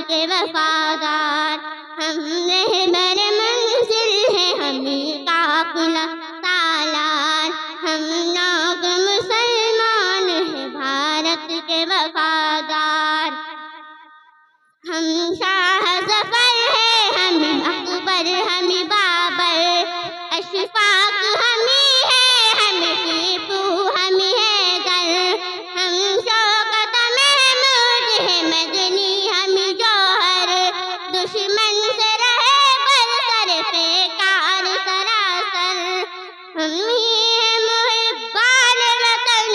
کے وفادار، ہم رہبر منزل ہیں ہمیں قافلہ سالار، ہم لوگ مسلمان ہیں بھارت کے وفادار، ہم شاہ ظفر ہیں ہم اکبر ہم بابر، اشفاق ہمیں ہے ہم ٹیپو ہم حیدر، ہم شوکت محمود ہیں مدنی ہم جوہر، دشمن سے رہے برسر پیکار سراسر، ہم ہی ہیں محبان وطن،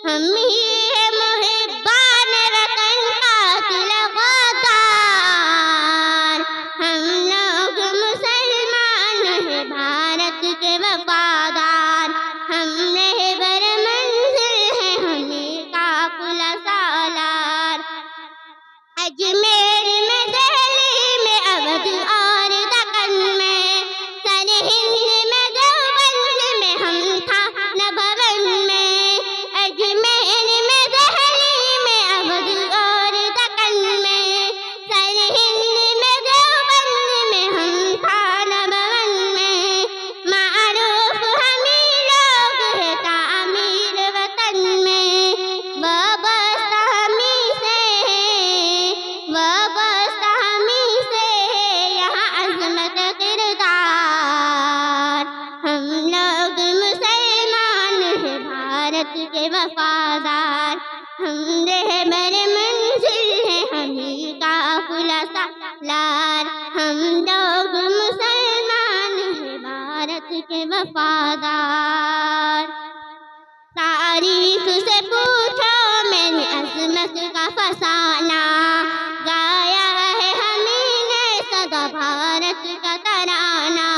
ہم ہی ہیں محبان وطن قاتل غدار، ہم لوگ مسلمان ہیں بھارت کے وفادار، ہم رہبر منزل ہیں ہمیں قافلہ سالار، اجمیر میں دہلی میں اودھ اور دکن میں، سرہند میں دیوبند میں ہم تھانہ بھون میں، اجمیر میں دہلی میں اودھ اور دکن میں، سرہند میں دیوبند میں ہم تھانہ بھون میں، معروف ہمیں لوگ ہیں تعمیر وطن میں، وابستہ ہمیں سے وابستہ ہمیں سے یہاں عظمت کردار، ہم لوگ مسلمان ہیں بھارت کے وفادار، ہم رہبر منزل ہیں ہمیں قافلہ سالار، ہم لوگ مسلمان ہیں بھارت کے وفادار، تاریخ سے پوچھو میری عظمت کا فسانہ، گایا ہے ہمیں نے سدا بھارت کا ترانہ،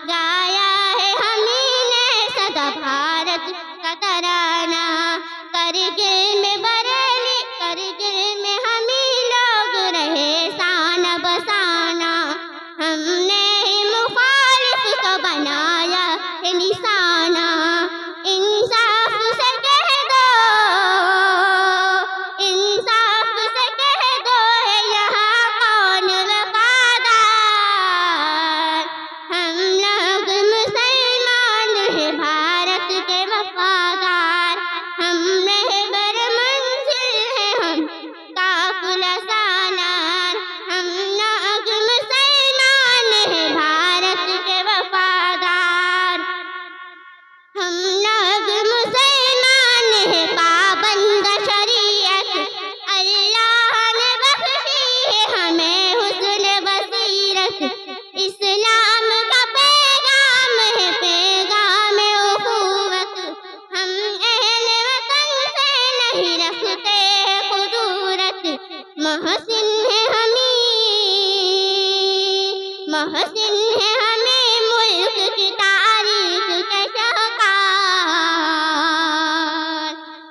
گایا ہے ہمیں نے سدا بھارت کا ترانہ، کرگل میں بریلی کرگل میں ہمیں لوگ رہے سانہ بسانہ، ہم نے ہی مخالف کو بنایا ہے نشانہ، انصاف سے کہہ دو انصاف سے کہہ دو ہے یہاں کون وفادار، ہم لوگ مسلمان ہیں بھارت کے وفادار، ہم رہبر منزل ہیں ہم قافلہ سالار، ہم لوگ مسلمان ہیں بھارت کے وفادار، ہم لوگ مسلمان ہیں پابند شریعت، اللہ نے بخشی ہے ہمیں حسن بصیرت، اسلام کا پیغام ہے پیغام اخوت، ہم اہل وطن سے نہیں رکھتے خدورت، محسن ہے ہمیں ملک کی تاریخ کے شاہکار،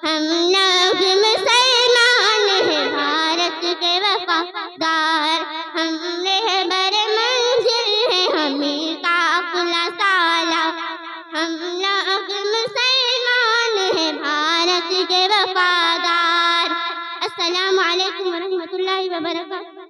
ہم لوگ مسلمان ہیں بھارت کے وفادار، ہم رہبر منزل ہیں ہمیں قافلہ سالار، ہم لوگ مسلمان ہیں بھارت کے وفادار۔ السلام علیکم ورحمۃ اللہ وبرکاتہ۔